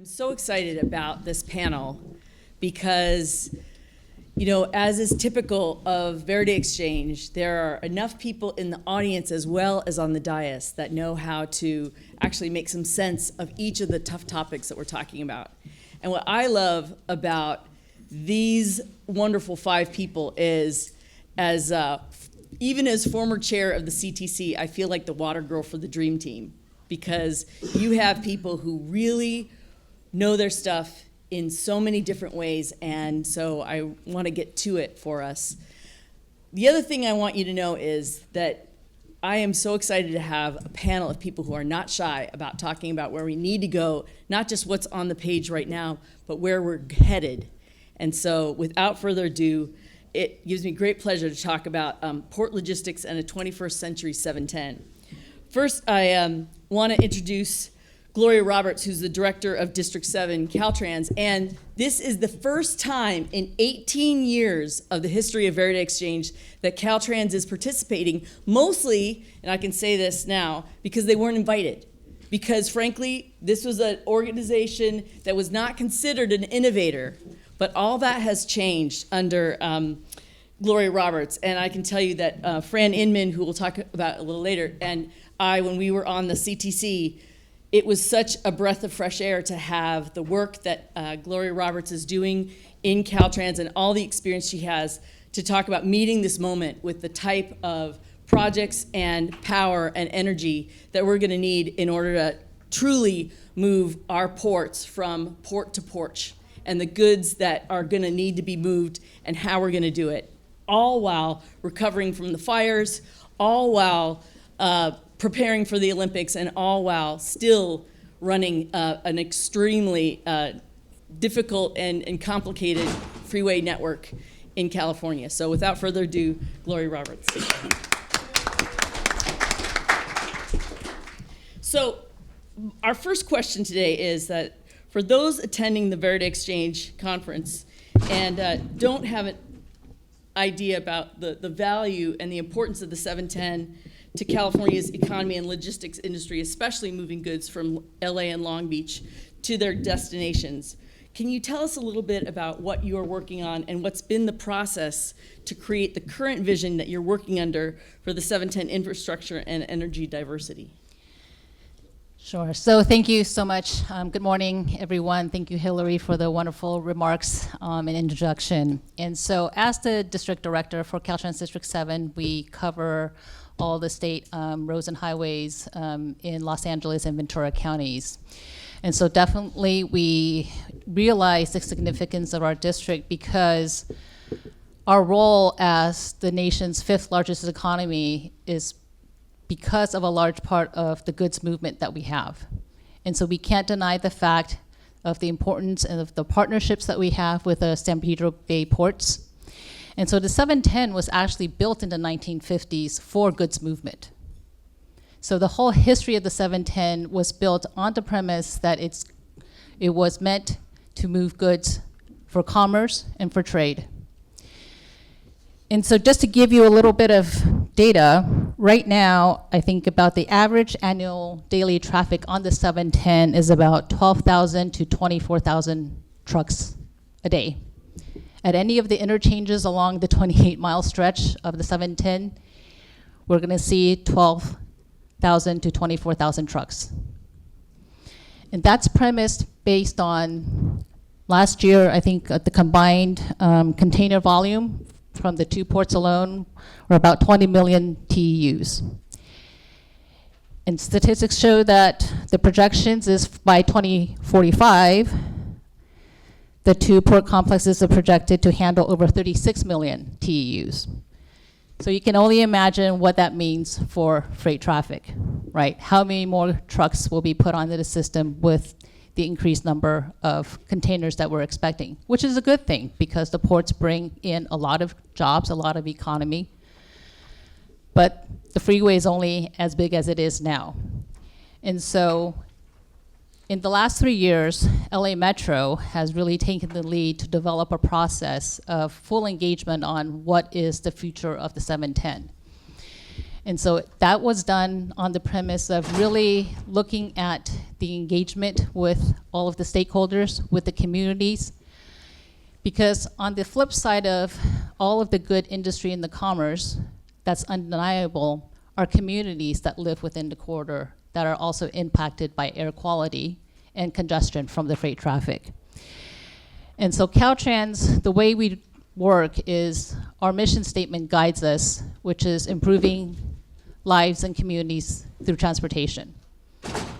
I'm so excited about this panel because, you know, as is typical of Verdexchange, there are enough people in the audience as well as on the dais that know how to actually make some sense of each of the tough topics that we're talking about. And what I love about these wonderful 5 people is, even as former chair of the CTC, I feel like the water girl for the dream team, because you have people who really know their stuff in so many different ways, and so I want to get to it for us. The other thing I want you to know is that I am so excited to have a panel of people who are not shy about talking about where we need to go, not just what's on the page right now, but where we're headed. And so without further ado, it gives me great pleasure to talk about port logistics and a 21st century 710. First, I want to introduce Gloria Roberts, who's the director of District 7 CALTRANS, and this is the first time in 18 years of the history of Verdexchange that CALTRANS is participating, mostly, and I can say this now, because they weren't invited. Because frankly, this was an organization that was not considered an innovator, but all that has changed under Gloria Roberts, and I can tell you that Fran Inman, who we'll talk about a little later, and I, when we were on the CTC, it was such a breath of fresh air to have the work that Gloria Roberts is doing in Caltrans and all the experience she has to talk about meeting this moment with the type of projects and power and energy that we're going to need in order to truly move our ports from port to porch and the goods that are going to need to be moved and how we're going to do it, all while recovering from the fires, all while preparing for the Olympics, and all while still running an extremely difficult and complicated freeway network in California. So without further ado, Gloria Roberts. So our first question today is that for those attending the Verdexchange conference and don't have an idea about the value and the importance of the 710 to California's economy and logistics industry, especially moving goods from LA and Long Beach to their destinations. Can you tell us a little bit about what you are working on and what's been the process to create the current vision that you're working under for the 710 infrastructure and energy diversity? Sure. So thank you so much. Good morning, everyone. Thank you, Hilary, for the wonderful remarks and introduction. And so as the district director for Caltrans District 7, we cover all the state roads and highways in Los Angeles and Ventura counties. And so definitely we realize the significance of our district because our role as the nation's 5th largest economy is because of a large part of the goods movement that we have. And so we can't deny the fact of the importance and of the partnerships that we have with the San Pedro Bay ports. And so the 710 was actually built in the 1950s for goods movement. So the whole history of the 710 was built on the premise that it was meant to move goods for commerce and for trade. And so just to give you a little bit of data, right now, I think about the average annual daily traffic on the 710 is about 12,000 to 24,000 trucks a day. At any of the interchanges along the 28-mile stretch of the 710, we're going to see 12,000 to 24,000 trucks. And that's premised based on last year, I think the combined container volume from the 2 ports alone were about 20 million TEUs. And statistics show that the projections is by 2045, the 2 port complexes are projected to handle over 36 million TEUs. So you can only imagine what that means for freight traffic, right? How many more trucks will be put onto the system with the increased number of containers that we're expecting, which is a good thing because the ports bring in a lot of jobs, a lot of economy. But the freeway is only as big as it is now. And so in the last 3 years, LA Metro has really taken the lead to develop a process of full engagement on what is the future of the 710. And so that was done on the premise of really looking at the engagement with all of the stakeholders, with the communities. Because on the flip side of all of the good industry and the commerce, that's undeniable, are communities that live within the corridor that are also impacted by air quality and congestion from the freight traffic. And so Caltrans, the way we work is our mission statement guides us, which is improving lives and communities through transportation.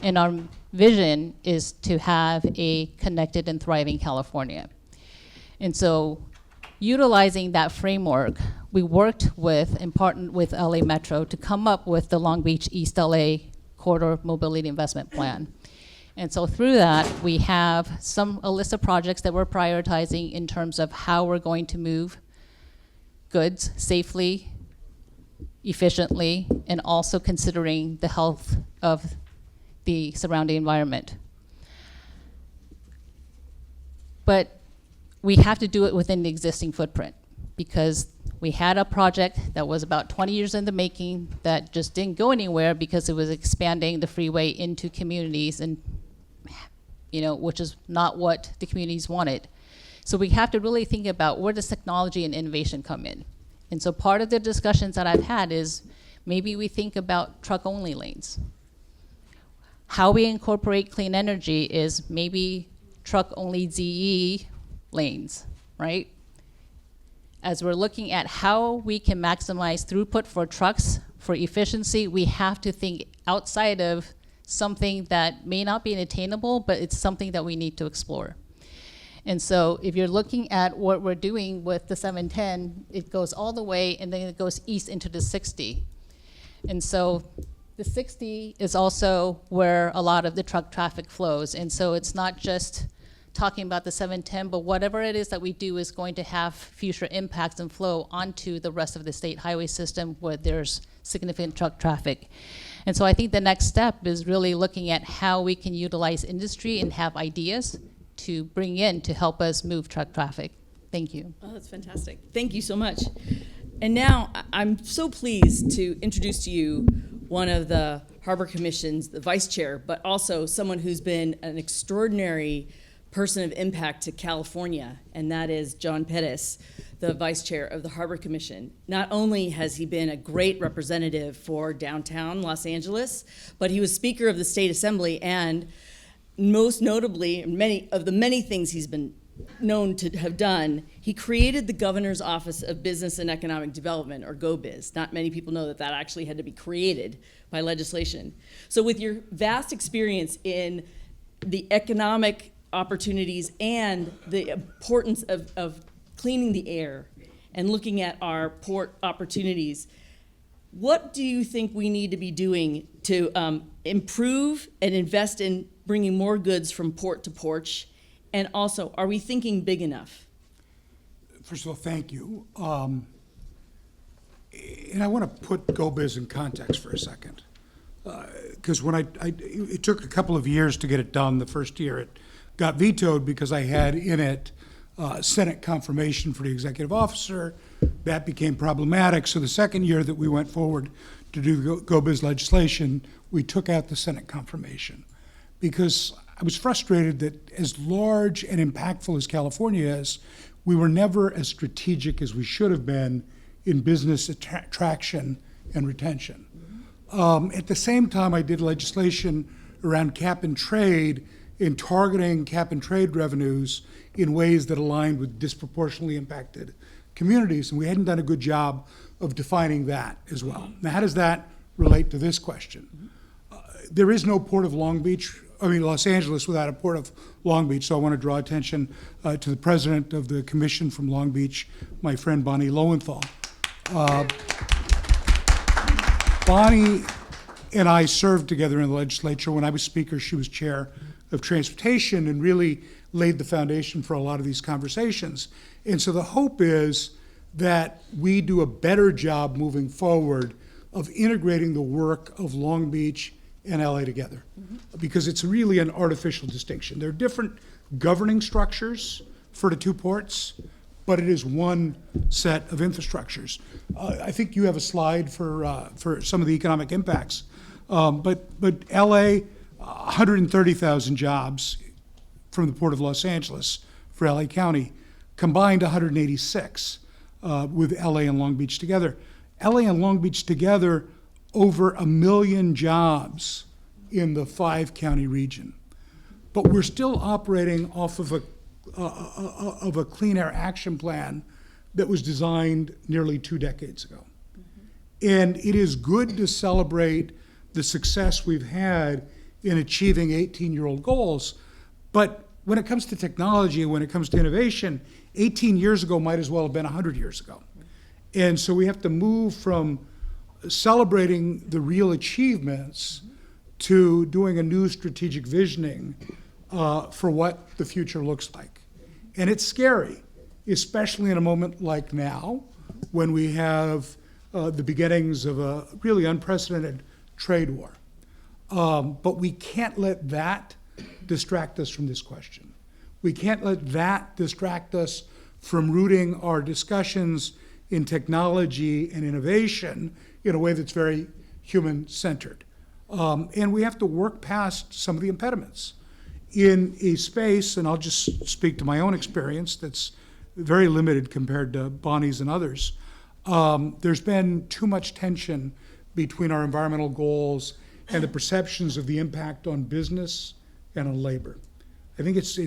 And our vision is to have a connected and thriving California. And so utilizing that framework, we worked with and partnered with LA Metro to come up with the Long Beach East LA Corridor Mobility Investment Plan. And so through that, we have a list of projects that we're prioritizing in terms of how we're going to move goods safely, efficiently, and also considering the health of the surrounding environment. But we have to do it within the existing footprint, because we had a project that was about 20 years in the making that just didn't go anywhere because it was expanding the freeway into communities, and which is not what the communities wanted. So we have to really think about where does technology and innovation come in. And so part of the discussions that I've had is maybe we think about truck-only lanes. How we incorporate clean energy is maybe truck-only ZE lanes, right? As we're looking at how we can maximize throughput for trucks, for efficiency, we have to think outside of something that may not be attainable, but it's something that we need to explore. And so if you're looking at what we're doing with the 710, it goes all the way and then it goes east into the 60. And so the 60 is also where a lot of the truck traffic flows. And so it's not just talking about the 710, but whatever it is that we do is going to have future impacts and flow onto the rest of the state highway system where there's significant truck traffic. And so I think the next step is really looking at how we can utilize industry and have ideas to bring in to help us move truck traffic. Thank you. Oh, that's fantastic. Thank you so much. And now I'm so pleased to introduce to you one of the Harbor Commission's, the vice chair, but also someone who's been an extraordinary person of impact to California, and that is John Pérez, the vice chair of the Harbor Commission. Not only has he been a great representative for downtown Los Angeles, but he was Speaker of the State Assembly, and most notably, many things he's been known to have done, he created the Governor's Office of Business and Economic Development, or GoBiz. Not many people know that that actually had to be created by legislation. So with your vast experience in the economic opportunities and the importance of cleaning the air and looking at our port opportunities, what do you think we need to be doing to improve and invest in bringing more goods from port to porch? And also, are we thinking big enough? First of all, thank you. And I want to put GoBiz in context for a second. Because it took a couple of years to get it done. The first year it got vetoed because I had in it Senate confirmation for the executive officer. That became problematic. So the second year that we went forward to do GoBiz legislation, we took out the Senate confirmation. Because I was frustrated that as large and impactful as California is, we were never as strategic as we should have been in business attraction and retention. At the same time, I did legislation around cap and trade in targeting cap and trade revenues in ways that aligned with disproportionately impacted communities, and we hadn't done a good job of defining that as well. Now, how does that relate to this question? There is no port of Los Angeles without a port of Long Beach, so I want to draw attention to the president of the commission from Long Beach, my friend Bonnie Lowenthal. Bonnie and I served together in the legislature. When I was speaker, she was chair of transportation and really laid the foundation for a lot of these conversations. And so the hope is that we do a better job moving forward of integrating the work of Long Beach and LA together, because it's really an artificial distinction. There are different governing structures for the two ports, but it is one set of infrastructures. I think you have a slide for some of the economic impacts. But LA, 130,000 jobs from the Port of Los Angeles for LA County, combined 186 with LA and Long Beach together. LA and Long Beach together, over 1 million jobs in the 5-county region. But we're still operating off of a clean air action plan that was designed nearly 2 decades ago. And it is good to celebrate the success we've had in achieving 18-year-old goals, but when it comes to technology, when it comes to innovation, 18 years ago might as well have been 100 years ago. And so we have to move from celebrating the real achievements to doing a new strategic visioning for what the future looks like. And it's scary, especially in a moment like now, when we have the beginnings of a really unprecedented trade war. But we can't let that distract us from this question. We can't let that distract us from rooting our discussions in technology and innovation in a way that's very human-centered. And we have to work past some of the impediments. In a space, and I'll just speak to my own experience that's very limited compared to Bonnie's and others, there's been too much tension between our environmental goals and the perceptions of the impact on business and on labor. I think it's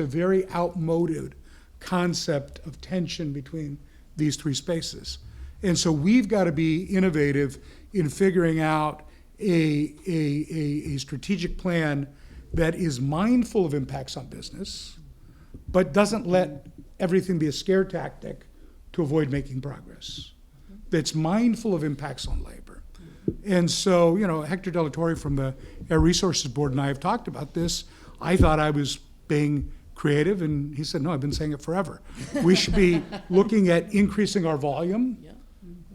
a very outmoded concept of tension between these three spaces. And so we've got to be innovative in figuring out a strategic plan that is mindful of impacts on business, but doesn't let everything be a scare tactic to avoid making progress. That's mindful of impacts on labor. And so, Hector De La Torre from the Air Resources Board and I have talked about this. I thought I was being creative, and he said, no, I've been saying it forever. We should be looking at increasing our volume,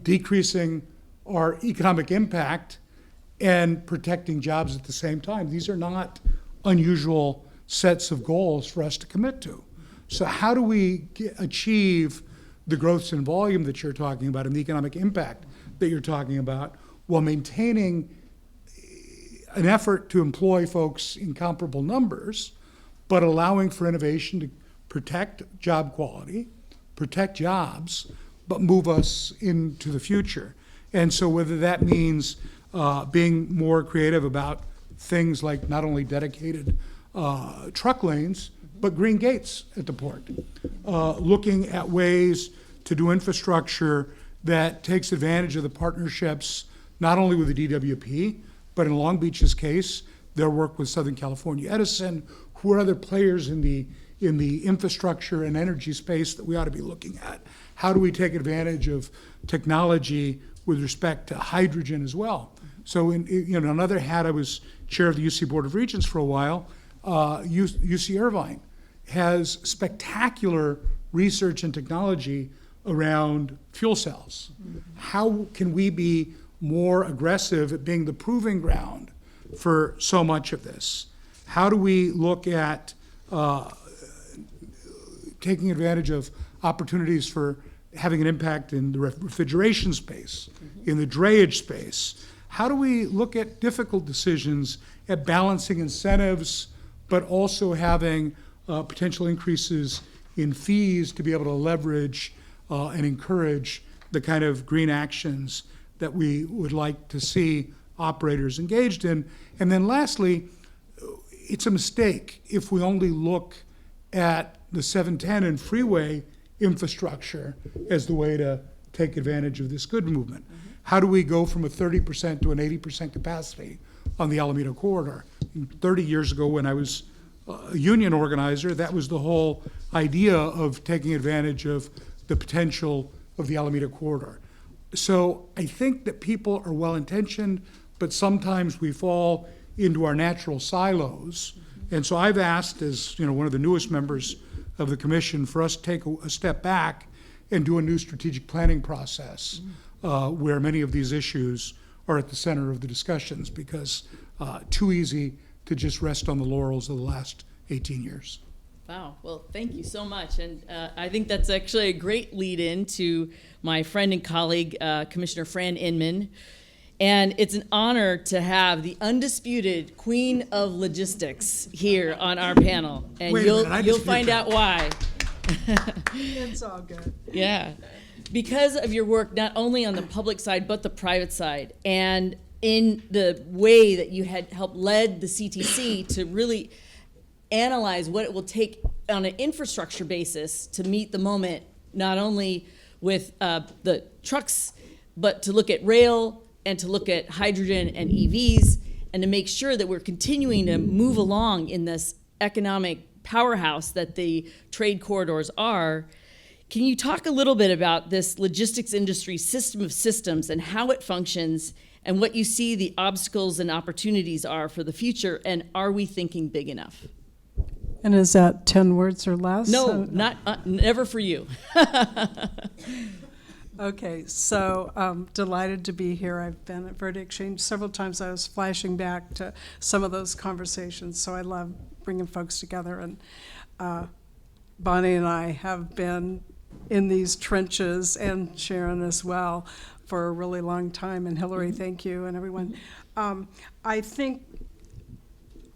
decreasing our economic impact, and protecting jobs at the same time. These are not unusual sets of goals for us to commit to. So how do we achieve the growths in volume that you're talking about and the economic impact that you're talking about while maintaining an effort to employ folks in comparable numbers, but allowing for innovation to protect job quality, protect jobs, but move us into the future? And so whether that means being more creative about things like not only dedicated truck lanes, but green gates at the port, looking at ways to do infrastructure that takes advantage of the partnerships, not only with the DWP, but in Long Beach's case, their work with Southern California Edison, who are other players in the infrastructure and energy space that we ought to be looking at. How do we take advantage of technology with respect to hydrogen as well? So in another hat, I was chair of the UC Board of Regents for a while. UC Irvine has spectacular research and technology around fuel cells. How can we be more aggressive at being the proving ground for so much of this? How do we look at taking advantage of opportunities for having an impact in the refrigeration space, in the drayage space? How do we look at difficult decisions at balancing incentives, but also having potential increases in fees to be able to leverage and encourage the kind of green actions that we would like to see operators engaged in? And then lastly, it's a mistake if we only look at the 710 and freeway infrastructure as the way to take advantage of this good movement. How do we go from a 30% to an 80% capacity on the Alameda corridor? 30 years ago when I was a union organizer, that was the whole idea of taking advantage of the potential of the Alameda corridor. So I think that people are well-intentioned, but sometimes we fall into our natural silos. And so I've asked, as one of the newest members of the commission, for us to take a step back and do a new strategic planning process where many of these issues are at the center of the discussions, because too easy to just rest on the laurels of the last 18 years. Wow. Well, thank you so much. And I think that's actually a great lead in to my friend and colleague, Commissioner Fran Inman. And it's an honor to have the undisputed queen of logistics here on our panel. And Wait a minute, I you'll dispute find that. out why. It's all good. Yeah. Because of your work, not only on the public side, but the private side. And in the way that you had helped led the CTC to really analyze what it will take on an infrastructure basis to meet the moment, not only with the trucks, but to look at rail and to look at hydrogen and EVs, and to make sure that we're continuing to move along in this economic powerhouse that the trade corridors are. Can you talk a little bit about this logistics industry system of systems and how it functions, and what you see the obstacles and opportunities are for the future, and are we thinking big enough? And is that 10 words or less? No, not never for you. Okay, so delighted to be here. I've been at Verdexchange several times. I was flashing back to some of those conversations, so I love bringing folks together. And Bonnie and I have been in these trenches, and Sharon as well, for a really long time. And Hilary, thank you, and everyone. I think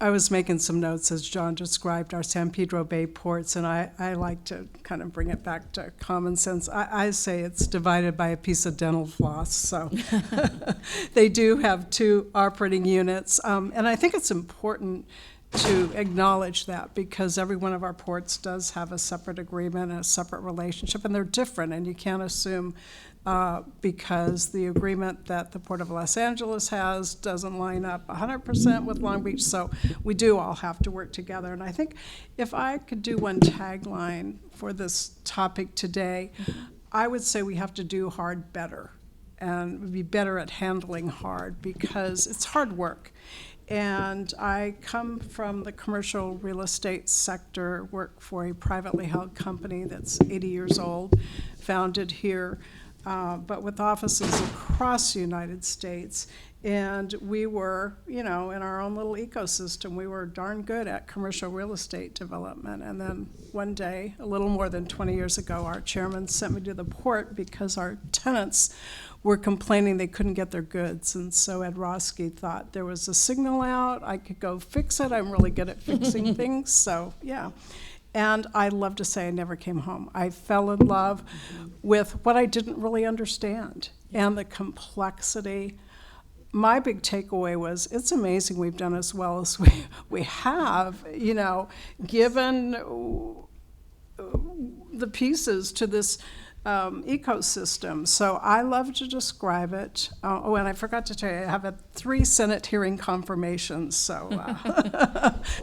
I was making some notes as John described our San Pedro Bay ports, and I like to kind of bring it back to common sense. I say it's divided by a piece of dental floss, so they do have two operating units. And I think it's important to acknowledge that, because every one of our ports does have a separate agreement and a separate relationship, and they're different, and you can't assume because the agreement that the Port of Los Angeles has doesn't line up 100% with Long Beach, so we do all have to work together. And I think if I could do one tagline for this topic today, I would say we have to do hard better, and be better at handling hard, because it's hard work. And I come from the commercial real estate sector, work for a privately held company that's 80 years old, founded here, but with offices across the United States. And we were, in our own little ecosystem, we were darn good at commercial real estate development. And then one day, a little more than 20 years ago, our chairman sent me to the port because our tenants were complaining they couldn't get their goods. And so Ed Roski thought there was a signal out, I could go fix it. I'm really good at fixing things, so yeah. And I love to say I never came home. I fell in love with what I didn't really understand and the complexity. My big takeaway was, it's amazing we've done as well as we have, given the pieces to this ecosystem. So I love to describe it. Oh, and I forgot to tell you, I have 3 Senate hearing confirmations, so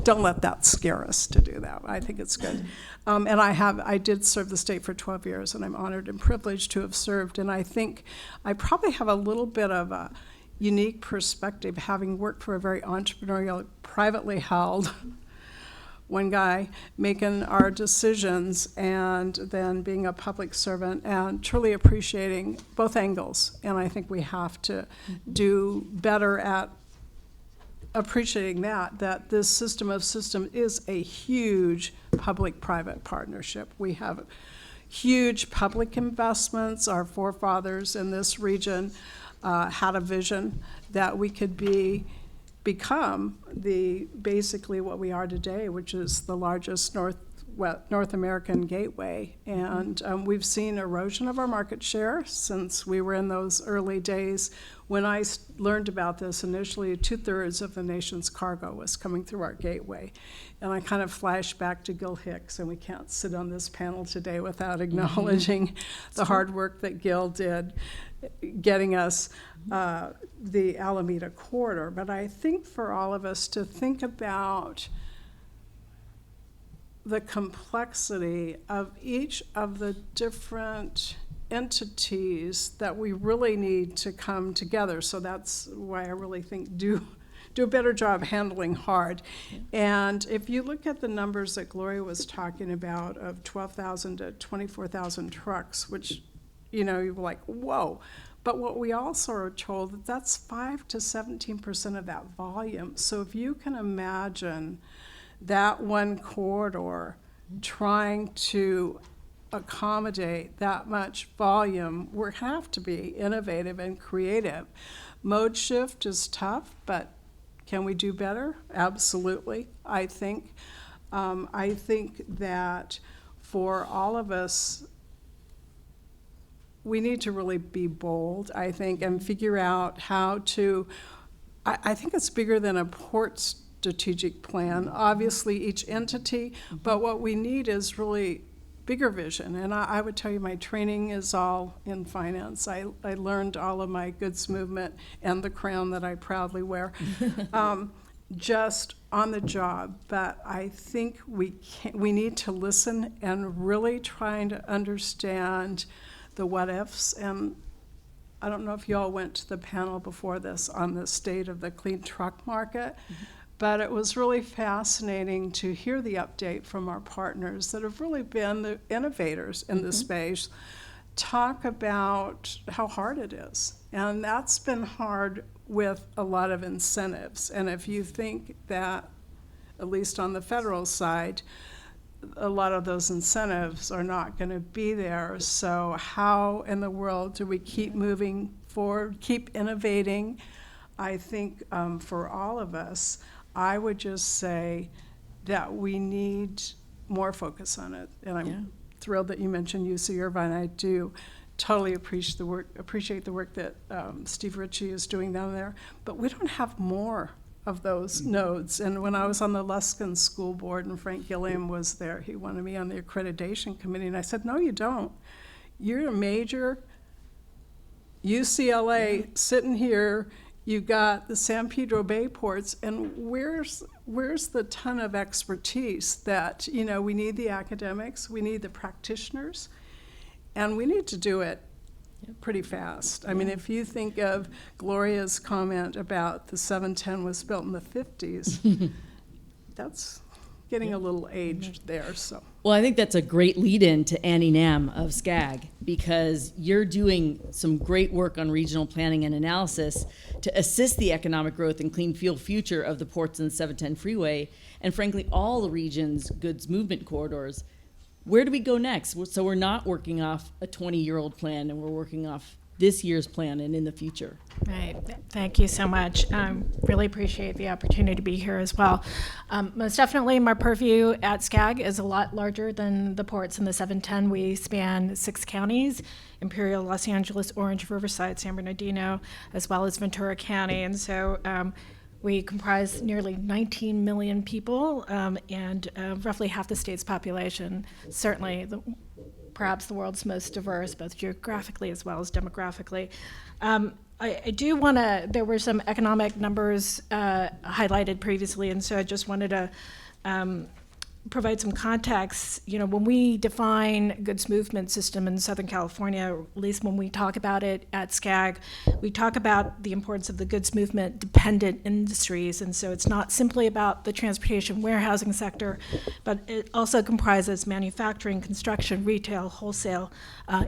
don't let that scare us to do that. I think it's good. And I did serve the state for 12 years, and I'm honored and privileged to have served. And I think I probably have a little bit of a unique perspective, having worked for a very entrepreneurial, privately held one guy, making our decisions, and then being a public servant, and truly appreciating both angles. And I think we have to do better at appreciating that this system of systems is a huge public-private partnership. We have huge public investments. Our forefathers in this region had a vision that we could become basically what we are today, which is the largest North American gateway. And we've seen erosion of our market share since we were in those early days. When I learned about this, initially 2/3 of the nation's cargo was coming through our gateway. And I kind of flashed back to Gil Hicks, and we can't sit on this panel today without acknowledging the hard work that Gil did getting us the Alameda corridor. But I think for all of us to think about the complexity of each of the different entities that we really need to come together. So that's why I really think do a better job handling hard. And if you look at the numbers that Gloria was talking about of 12,000 to 24,000 trucks, which, you're like, whoa. But what we also are told that's 5 to 17% of that volume. So if you can imagine that one corridor trying to accommodate that much volume, we have to be innovative and creative. Mode shift is tough, but can we do better? Absolutely, I think. I think that for all of us, we need to really be bold, I think, and figure out how to, I think it's bigger than a port strategic plan, obviously each entity, but what we need is really bigger vision. And I would tell you my training is all in finance. I learned all of my goods movement and the crown that I proudly wear just on the job. But I think we need to listen and really trying to understand the what ifs. And I don't know if you all went to the panel before this on the state of the clean truck market, but it was really fascinating to hear the update from our partners that have really been the innovators in the space talk about how hard it is. And that's been hard with a lot of incentives. And if you think that, at least on the federal side, a lot of those incentives are not going to be there. So how in the world do we keep moving forward, keep innovating? I think for all of us, I would just say that we need more focus on it. And I'm thrilled that you mentioned UC Irvine. I do totally appreciate the work that Steve Ritchie is doing down there. But we don't have more of those nodes. And when I was on the Luskin School Board and Frank Gilliam was there, he wanted me on the accreditation committee, and I said, no, you don't. You're a major UCLA sitting here, you got the San Pedro Bay ports, and where's the ton of expertise that, we need the academics, we need the practitioners, and we need to do it pretty fast. I mean, if you think of Gloria's comment about the 710 was built in the 50s, that's getting a little aged there, so. Well, I think that's a great lead-in to Annie Nam of SCAG, because you're doing some great work on regional planning and analysis to assist the economic growth and clean fuel future of the ports and the 710 freeway, and frankly, all the region's goods movement corridors. Where do we go next? So we're not working off a 20-year-old plan, and we're working off this year's plan and in the future. Right. Thank you so much. Really appreciate the opportunity to be here as well. Most definitely, my purview at SCAG is a lot larger than the ports in the 710. We span 6 counties: Imperial, Los Angeles, Orange, Riverside, San Bernardino, as well as Ventura County. And so we comprise nearly 19 million people and roughly half the state's population. Certainly, perhaps the world's most diverse, both geographically as well as demographically. I do want to, there were some economic numbers highlighted previously, and so I just wanted to provide some context. When we define goods movement system in Southern California, or at least when we talk about it at SCAG, we talk about the importance of the goods movement dependent industries. And so it's not simply about the transportation warehousing sector, but it also comprises manufacturing, construction, retail, wholesale,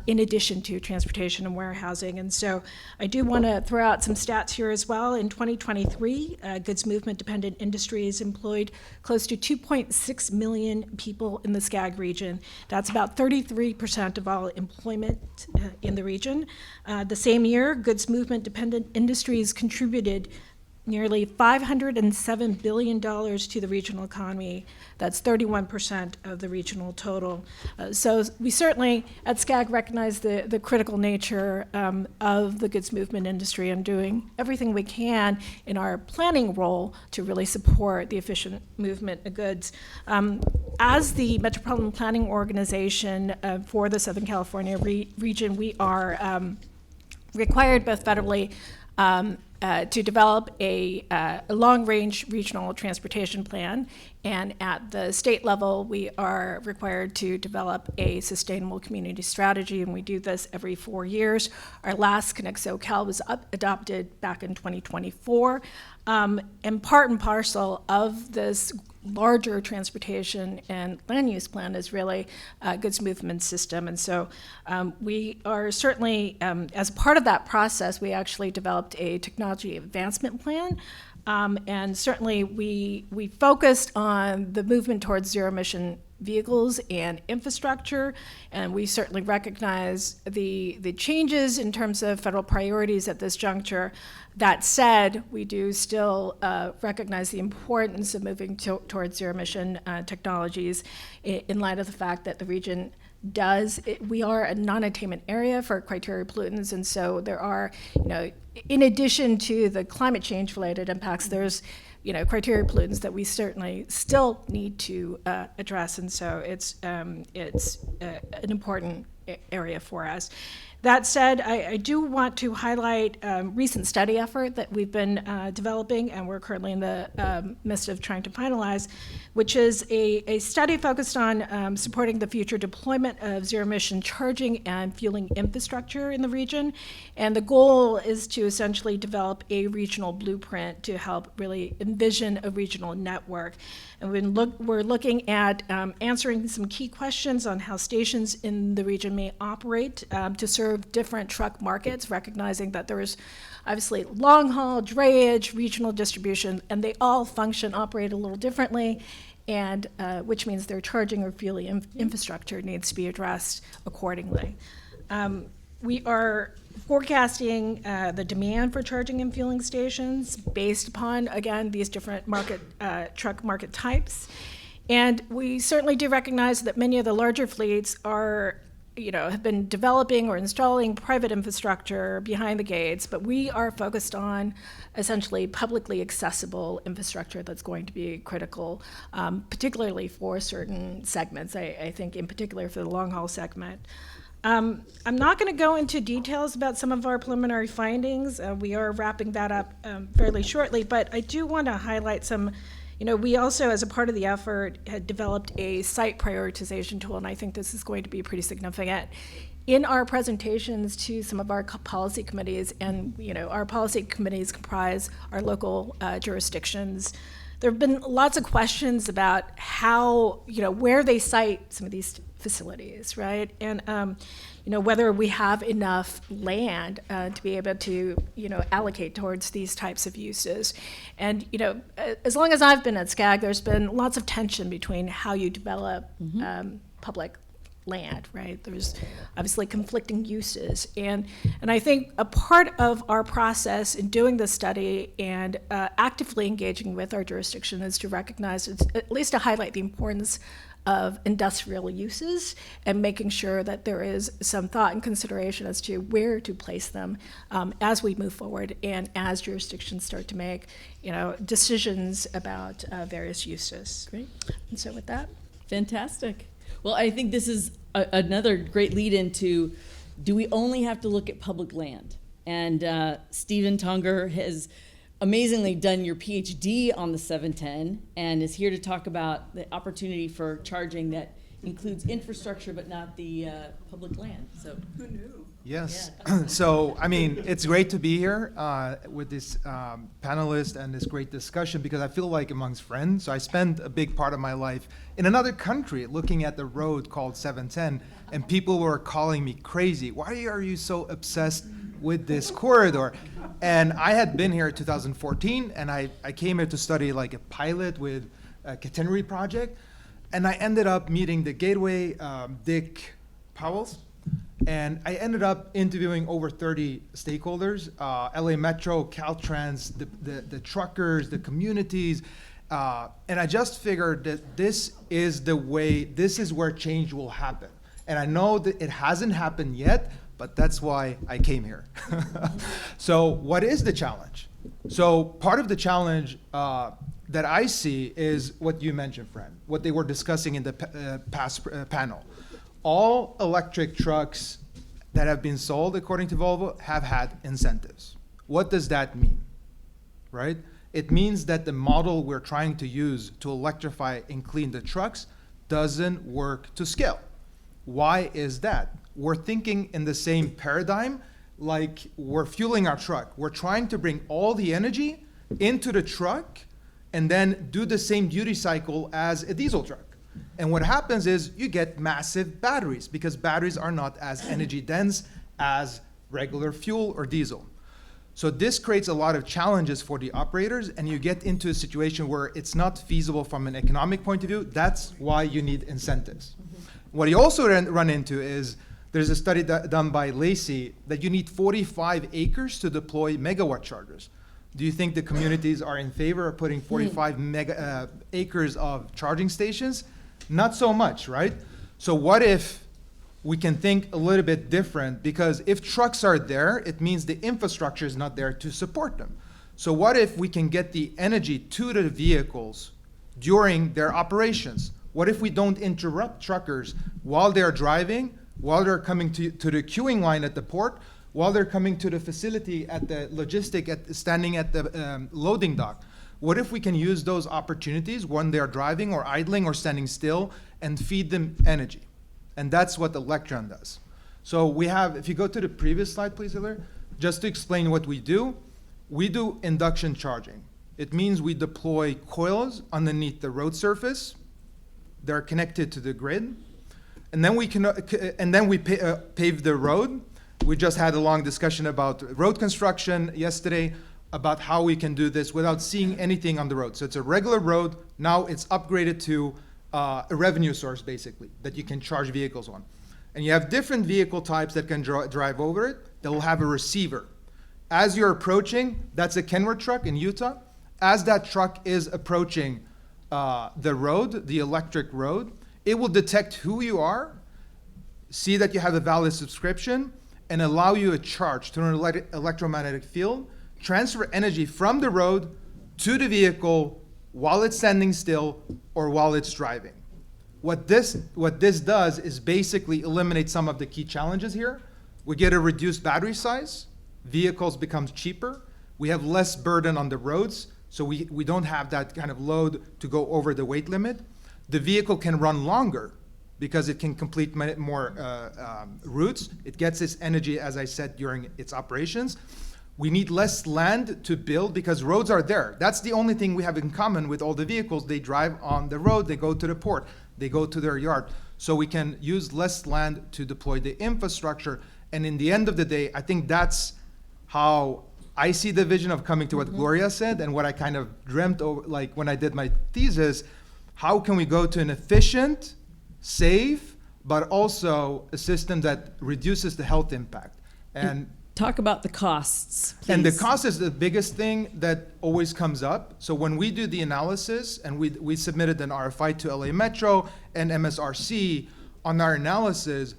in addition to transportation and warehousing. And so I do want to throw out some stats here as well. In 2023, goods movement dependent industries employed close to 2.6 million people in the SCAG region. That's about 33% of all employment in the region. The same year, goods movement dependent industries contributed nearly $507 billion to the regional economy. That's 31% of the regional total. So we certainly at SCAG recognize the critical nature of the goods movement industry and doing everything we can in our planning role to really support the efficient movement of goods. As the Metropolitan Planning Organization for the Southern California region, we are required both federally to develop a long-range regional transportation plan, and at the state level, we are required to develop a sustainable community strategy, and we do this every 4 years. Our last Connect SoCal was adopted back in 2024, and part and parcel of this larger transportation and land use plan is really a goods movement system. And so we are certainly, as part of that process, we actually developed a technology advancement plan. And certainly we focused on the movement towards zero emission vehicles and infrastructure, and we certainly recognize the changes in terms of federal priorities at this juncture. That said, we do still recognize the importance of moving towards zero-emission technologies in light of the fact that the region we are a non-attainment area for criteria pollutants, and so there are, in addition to the climate change related impacts, there's, criteria pollutants that we certainly still need to address, and so it's an important area for us. That said, I do want to highlight a recent study effort that we've been developing, and we're currently in the midst of trying to finalize, which is a study focused on supporting the future deployment of zero-emission charging and fueling infrastructure in the region. And the goal is to essentially develop a regional blueprint to help really envision a regional network. And we're looking at answering some key questions on how stations in the region may operate to serve different truck markets, recognizing that there is obviously long haul, drayage, regional distribution, and they all operate a little differently, and which means their charging or fueling infrastructure needs to be addressed accordingly. We are forecasting the demand for charging and fueling stations based upon, again, these different truck market types. And we certainly do recognize that many of the larger fleets have been developing or installing private infrastructure behind the gates, but we are focused on essentially publicly accessible infrastructure that's going to be critical, particularly for certain segments, I think in particular for the long haul segment. I'm not going to go into details about some of our preliminary findings. We are wrapping that up fairly shortly, but I do want to highlight some. We also, as a part of the effort, had developed a site prioritization tool, and I think this is going to be pretty significant. In our presentations to some of our policy committees, and our policy committees comprise our local jurisdictions, there have been lots of questions about how, where they site some of these facilities, right? And whether we have enough land to be able to, allocate towards these types of uses. And, as long as I've been at SCAG, there's been lots of tension between how you develop public land, right? There's obviously conflicting uses. And I think a part of our process in doing this study and actively engaging with our jurisdiction is to recognize, at least to highlight the importance of industrial uses and making sure that there is some thought and consideration as to where to place them as we move forward and as jurisdictions start to make decisions about various uses. Great. And so with that. Fantastic. Well, I think this is another great lead into, do we only have to look at public land? And Stephen Tongur has amazingly done your PhD on the 710 and is here to talk about the opportunity for charging that includes infrastructure but not the public land. So who knew? Yes. Yeah. So, I mean, it's great to be here with this panelist and this great discussion because I feel like amongst friends. So I spent a big part of my life in another country looking at the road called 710, and people were calling me crazy. Why are you so obsessed with this corridor? And I had been here in 2014, and I came here to study like a pilot with a catenary project, and I ended up meeting the Gateway, Dick Powell's, and I ended up interviewing over 30 stakeholders, LA Metro, Caltrans, the truckers, the communities, and I just figured that this is the way, this is where change will happen. And I know that it hasn't happened yet, but that's why I came here. So what is the challenge? So part of the challenge that I see is what you mentioned, Fran, what they were discussing in the past panel. All electric trucks that have been sold, according to Volvo, have had incentives. What does that mean, right? It means that the model we're trying to use to electrify and clean the trucks doesn't work to scale. Why is that? We're thinking in the same paradigm, like we're fueling our truck. We're trying to bring all the energy into the truck and then do the same duty cycle as a diesel truck. And what happens is you get massive batteries because batteries are not as energy dense as regular fuel or diesel. So this creates a lot of challenges for the operators, and you get into a situation where it's not feasible from an economic point of view. That's why you need incentives. What you also run into is there's a study done by Lacey that you need 45 acres to deploy megawatt chargers. Do you think the communities are in favor of putting 45 acres of charging stations? Not so much, right? So what if we can think a little bit different? Because if trucks are there, it means the infrastructure is not there to support them. So what if we can get the energy to the vehicles during their operations? What if we don't interrupt truckers while they're driving, while they're coming to the queuing line at the port, while they're coming to the facility at the standing at the loading dock? What if we can use those opportunities when they're driving or idling or standing still and feed them energy? And that's what Electreon does. So we have, if you go to the previous slide, please, Hilary, just to explain what we do induction charging. It means we deploy coils underneath the road surface. They're connected to the grid. And then we pave the road. We just had a long discussion about road construction yesterday, about how we can do this without seeing anything on the road. So it's a regular road. Now it's upgraded to a revenue source, basically, that you can charge vehicles on. And you have different vehicle types that can drive over it. That will have a receiver. As you're approaching, that's a Kenworth truck in Utah. As that truck is approaching the road, the electric road, it will detect who you are, see that you have a valid subscription, and allow you a charge through an electromagnetic field, transfer energy from the road to the vehicle while it's standing still or while it's driving. What this does is basically eliminate some of the key challenges here. We get a reduced battery size, vehicles become cheaper, we have less burden on the roads, so we don't have that kind of load to go over the weight limit. The vehicle can run longer because it can complete more routes. It gets its energy, as I said, during its operations. We need less land to build because roads are there. That's the only thing we have in common with all the vehicles. They drive on the road, they go to the port, they go to their yard. So we can use less land to deploy the infrastructure. And in the end of the day, I think that's how I see the vision of coming to what Gloria said and what I kind of dreamt over, like when I did my thesis. How can we go to an efficient, safe, but also a system that reduces the health impact? And talk about the costs, please. And the cost is the biggest thing that always comes up. So when we do the analysis, and we submitted an RFI to LA Metro and MSRC on our analysis,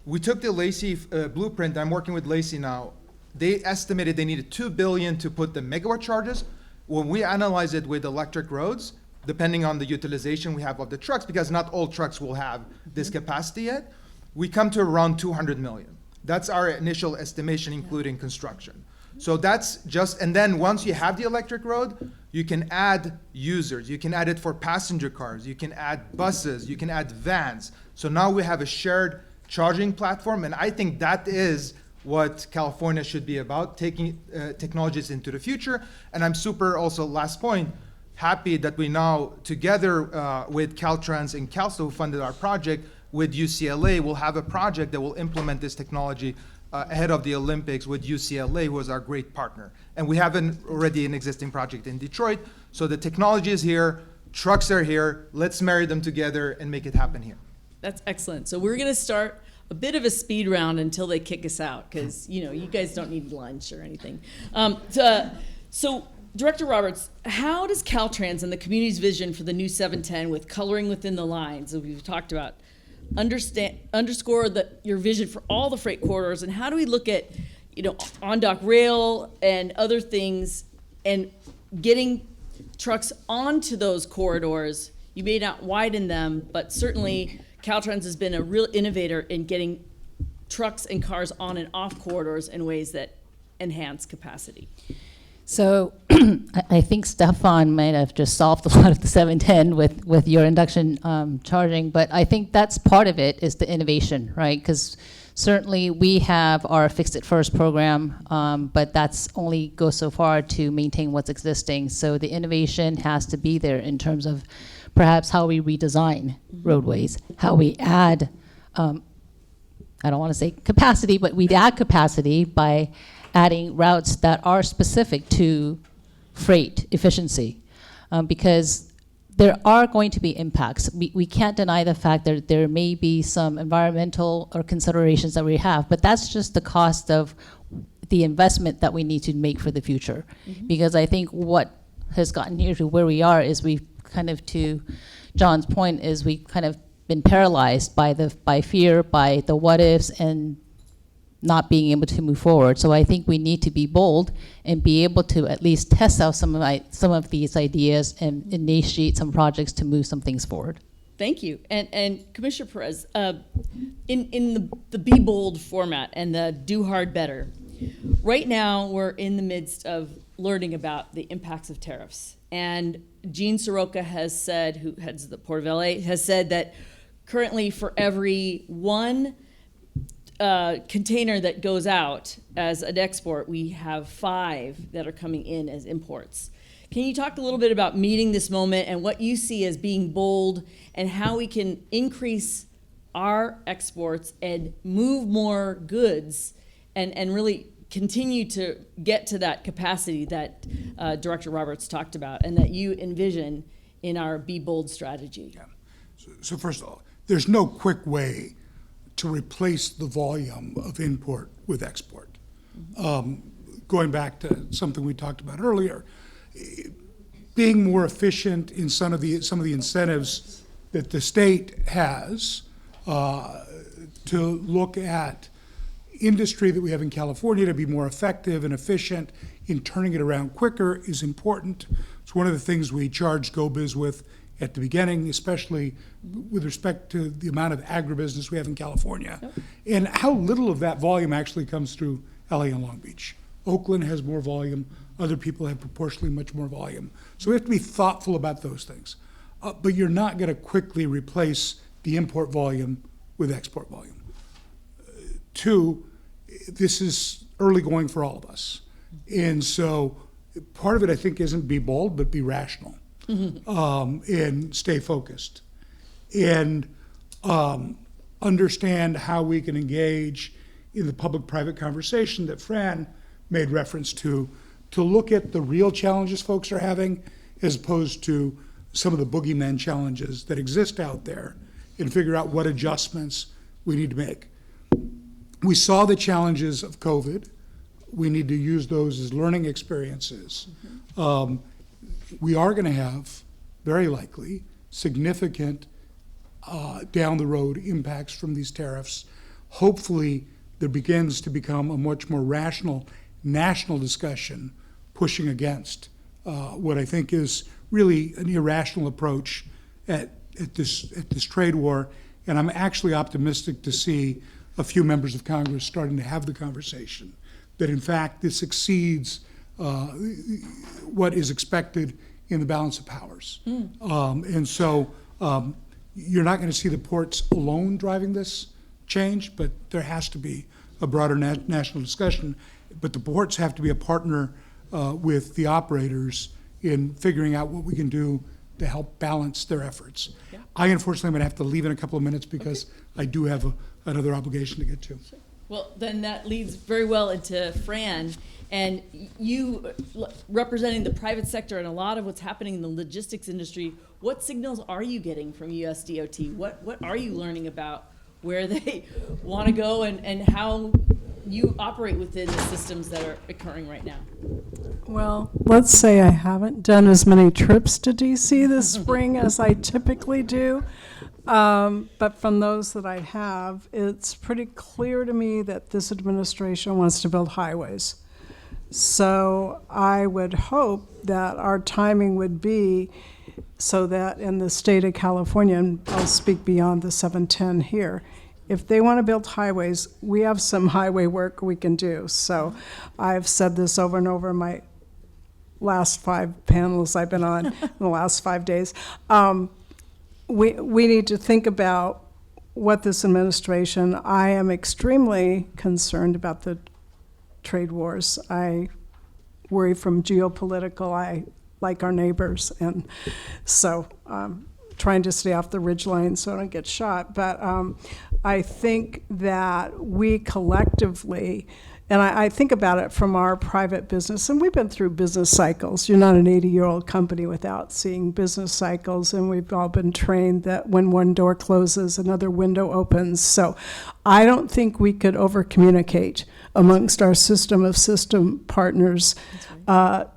we took the Lacey blueprint. I'm working with Lacey now. They estimated they needed $2 billion to put the megawatt charges. When we analyze it with electric roads, depending on the utilization we have of the trucks, because not all trucks will have this capacity yet, we come to around 200 million. That's our initial estimation, including construction. So that's just, and then once you have the electric road, you can add users. You can add it for passenger cars. You can add buses. You can add vans. So now we have a shared charging platform, and I think that is what California should be about, taking technologies into the future. And I'm super, also last point, happy that we now, together with Caltrans and CalSTA, who funded our project, with UCLA, we'll have a project that will implement this technology ahead of the Olympics with UCLA, who is our great partner. And we have already an existing project in Detroit. So the technology is here, trucks are here, let's marry them together and make it happen here. That's excellent. So we're going to start a bit of a speed round until they kick us out, because you guys don't need lunch or anything. So Director Roberts, how does Caltrans and the community's vision for the new 710 with coloring within the lines that we've talked about underscore your vision for all the freight corridors, and how do we look at on-dock rail and other things and getting trucks onto those corridors? You may not widen them, but certainly Caltrans has been a real innovator in getting trucks and cars on and off corridors in ways that enhance capacity. So I think Stefan might have just solved a lot of the 710 with your induction charging, but I think that's part of it, is the innovation, right? Because certainly we have our Fix It First program, but that's only goes so far to maintain what's existing. So the innovation has to be there in terms of perhaps how we redesign roadways, how we add, I don't want to say capacity, but we add capacity by adding routes that are specific to freight efficiency, because there are going to be impacts. We can't deny the fact that there may be some environmental or considerations that we have, but that's just the cost of the investment that we need to make for the future. Because I think what has gotten here to where we are is we've kind of, to John's point, is we've kind of been paralyzed by fear, by the what ifs, and not being able to move forward. So I think we need to be bold and be able to at least test out some of these ideas and initiate some projects to move some things forward. Thank you. And Commissioner Pérez, in the Be Bold format and the Do Hard Better, right now we're in the midst of learning about the impacts of tariffs. And Gene Soroka has said, who heads the Port of LA, has said that currently for every one container that goes out as an export, we have 5 that are coming in as imports. Can you talk a little bit about meeting this moment and what you see as being bold and how we can increase our exports and move more goods and really continue to get to that capacity that Director Roberts talked about and that you envision in our Be Bold strategy? Yeah. So first of all, there's no quick way to replace the volume of import with export. Going back to something we talked about earlier, being more efficient in some of the incentives that the state has to look at industry that we have in California to be more effective and efficient in turning it around quicker is important. It's one of the things we charged GoBiz with at the beginning, especially with respect to the amount of agribusiness we have in California, and how little of that volume actually comes through LA and Long Beach. Oakland has more volume. Other people have proportionally much more volume. So we have to be thoughtful about those things. But you're not going to quickly replace the import volume with export volume. 2, this is early going for all of us. And so part of it, I think, isn't be bold, but be rational. And stay focused and understand how we can engage in the public-private conversation that Fran made reference to look at the real challenges folks are having as opposed to some of the boogeyman challenges that exist out there and figure out what adjustments we need to make. We saw the challenges of COVID. We need to use those as learning experiences. We are going to have, very likely, significant down the road impacts from these tariffs. Hopefully, there begins to become a much more rational national discussion pushing against what I think is really an irrational approach at this trade war. And I'm actually optimistic to see a few members of Congress starting to have the conversation that, in fact, this exceeds what is expected in the balance of powers. And so you're not going to see the ports alone driving this change, but there has to be a broader national discussion. But the ports have to be a partner with the operators in figuring out what we can do to help balance their efforts. Yeah. I unfortunately am going to have to leave in a couple of minutes because I do have another obligation to get to. Sure. Well, then that leads very well into Fran, and you representing the private sector and a lot of what's happening in the logistics industry. What signals are you getting from USDOT? What are you learning about where they want to go and how you operate within the systems that are occurring right now? Well, let's say I haven't done as many trips to DC this spring as I typically do. But from those that I have, it's pretty clear to me that this administration wants to build highways. So I would hope that our timing would be so that in the state of California, and I'll speak beyond the 710 here, if they want to build highways, we have some highway work we can do. So I've said this over and over in my last 5 panels I've been on in the last 5 days. We need to think about what this administration, I am extremely concerned about the trade wars. I worry from geopolitical, I like our neighbors, and so trying to stay off the ridgeline so I don't get shot. But I think that we collectively And I think about it from our private business, and we've been through business cycles. You're not an 80-year-old company without seeing business cycles, and we've all been trained that when one door closes, another window opens. So I don't think we could over-communicate amongst our system partners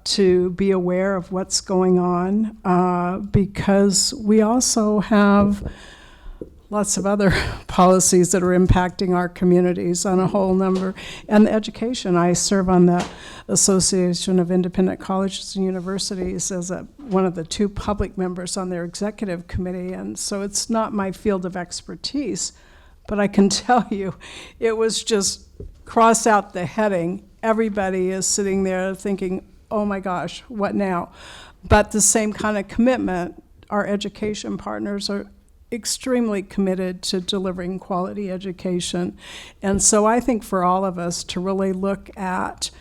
to be aware of what's going on, because we also have lots of other policies that are impacting our communities on a whole number. And the education, I serve on the Association of Independent Colleges and Universities as one of the 2 public members on their executive committee, and so it's not my field of expertise, but I can tell you, it was just cross out the heading. Everybody is sitting there thinking, oh my gosh, what now? But the same kind of commitment, our education partners are extremely committed to delivering quality education. And so I think for all of us to really look at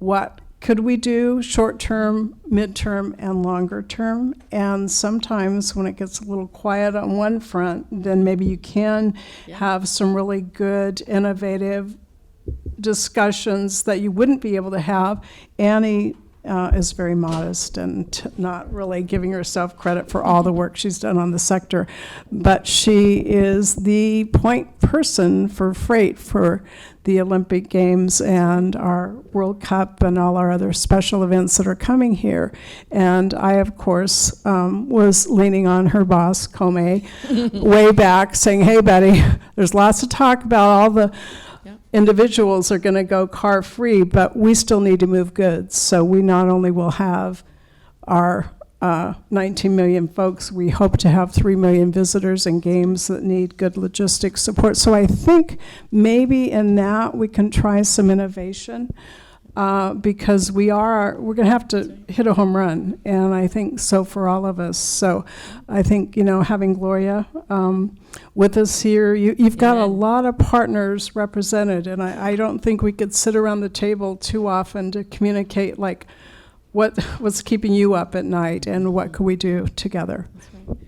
what could we do short-term, mid-term, and longer term. And sometimes when it gets a little quiet on one front, then maybe you can have some really good, innovative discussions that you wouldn't be able to have. Annie is very modest and not really giving herself credit for all the work she's done on the sector. But she is the point person for freight for the Olympic Games and our World Cup and all our other special events that are coming here. And I, of course, was leaning on her boss, Comey, way back, saying, hey, buddy, there's lots of talk about all the individuals are going to go car free, but we still need to move goods. So we not only will have our 19 million folks, we hope to have 3 million visitors and games that need good logistics support. So I think maybe in that we can try some innovation, because we're going to have to hit a home run, and I think so for all of us. So I think, having Gloria with us here, you've got a lot of partners represented, and I don't think we could sit around the table too often to communicate like what's keeping you up at night and what could we do together.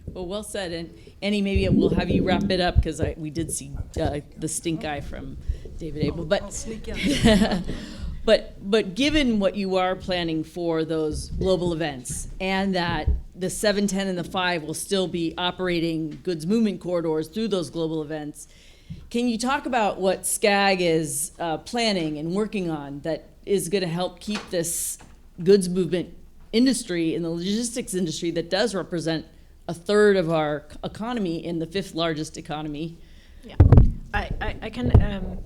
Well said. And Annie, maybe we'll have you wrap it up, because we did see the stink eye from David Abel. But I'll sneak in. But given what you are planning for those global events, and that the 710 and the 5 will still be operating goods movement corridors through those global events, can you talk about what SCAG is planning and working on that is going to help keep this goods movement industry and the logistics industry that does represent a third of our economy in the 5th largest economy? Yeah, I can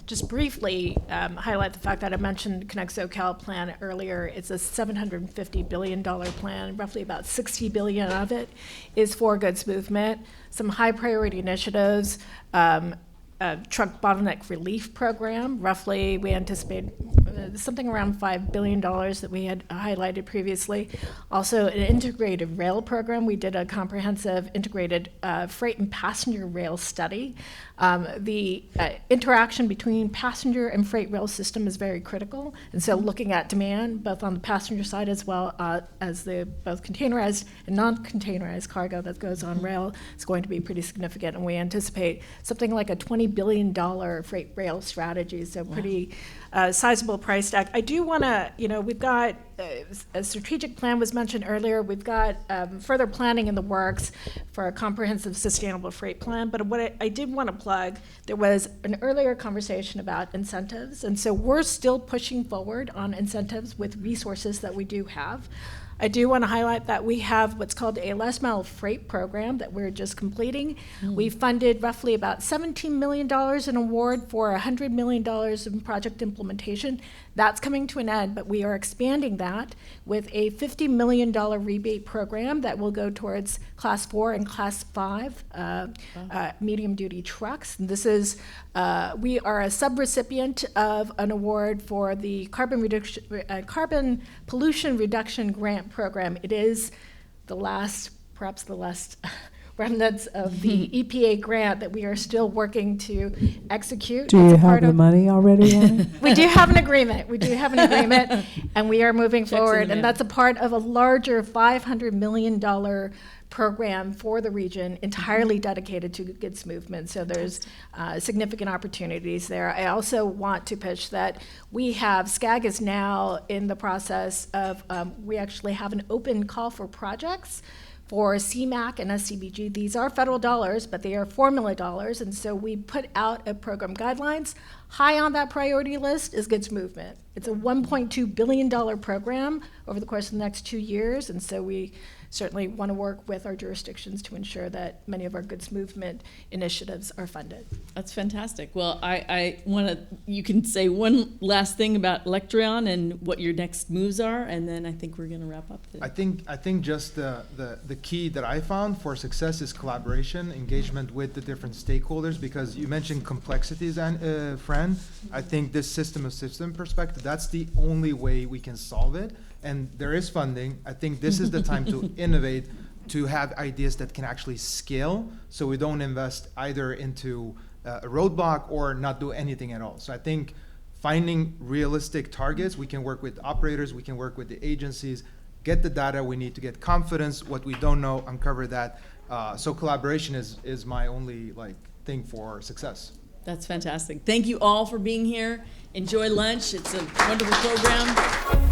just briefly highlight the fact that I mentioned Connect SoCal plan earlier. It's a $750 billion plan. Roughly about $60 billion of it is for goods movement. Some high priority initiatives, truck bottleneck relief program. Roughly, we anticipate something around $5 billion that we had highlighted previously. Also, an integrated rail program. We did a comprehensive integrated freight and passenger rail study. The interaction between passenger and freight rail system is very critical. And so looking at demand, both on the passenger side as well as the both containerized and non-containerized cargo that goes on rail is going to be pretty significant. And we anticipate something like a $20 billion freight rail strategy. So pretty sizable price tag. I do want to, we've got a strategic plan was mentioned earlier. We've got further planning in the works for a comprehensive sustainable freight plan. But what I did want to plug, there was an earlier conversation about incentives. And so we're still pushing forward on incentives with resources that we do have. I do want to highlight that we have what's called a last mile freight program that we're just completing. We funded roughly about $17 million in award for $100 million in project implementation. That's coming to an end, but we are expanding that with a $50 million rebate program that will go towards Class 4 and Class 5 medium-duty trucks. And this is, we are a subrecipient of an award for the carbon pollution reduction grant program. It is the last, perhaps the last remnants of the EPA grant that we are still working to execute. Do you have the money already, Annie? We do have an agreement. And we are moving forward. And that's a part of a larger $500 million program for the region entirely dedicated to goods movement. So there's significant opportunities there. I also want to pitch that SCAG is now in the process of, we actually have an open call for projects for CMAQ and SCBG. These are federal dollars, but they are formula dollars, and so we put out a program guidelines. High on that priority list is goods movement. It's a $1.2 billion program over the course of the next 2 years, and so we certainly want to work with our jurisdictions to ensure that many of our goods movement initiatives are funded. That's fantastic. Well, I want to, you can say one last thing about Electreon and what your next moves are, and then I think we're going to wrap up today. I think just the key that I found for success is collaboration, engagement with the different stakeholders, because you mentioned complexities, and Fran, I think this system perspective, that's the only way we can solve it. And there is funding. I think this is the time to innovate, to have ideas that can actually scale, so we don't invest either into a roadblock or not do anything at all. So I think finding realistic targets, we can work with operators, we can work with the agencies, get the data we need to get confidence, what we don't know, uncover that. So collaboration is my only thing for success. That's fantastic. Thank you all for being here. Enjoy lunch. It's a wonderful program.